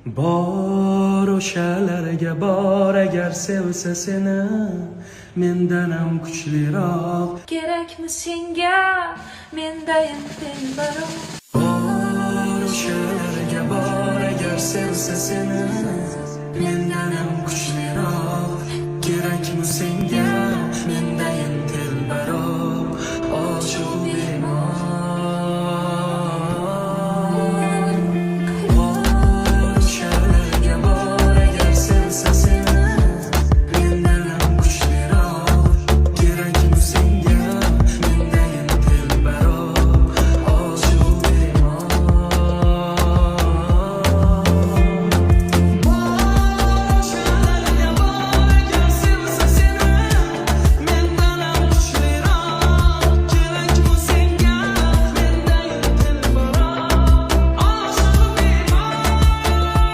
Bor o'shalarga bor agar sevsa seni mendan ham kuchliroq. Kerakmi senga mendayam telbaroq? Bor o'shalarga bor agar sevsa seni mendan ham kuchliroq. Kerakmi senga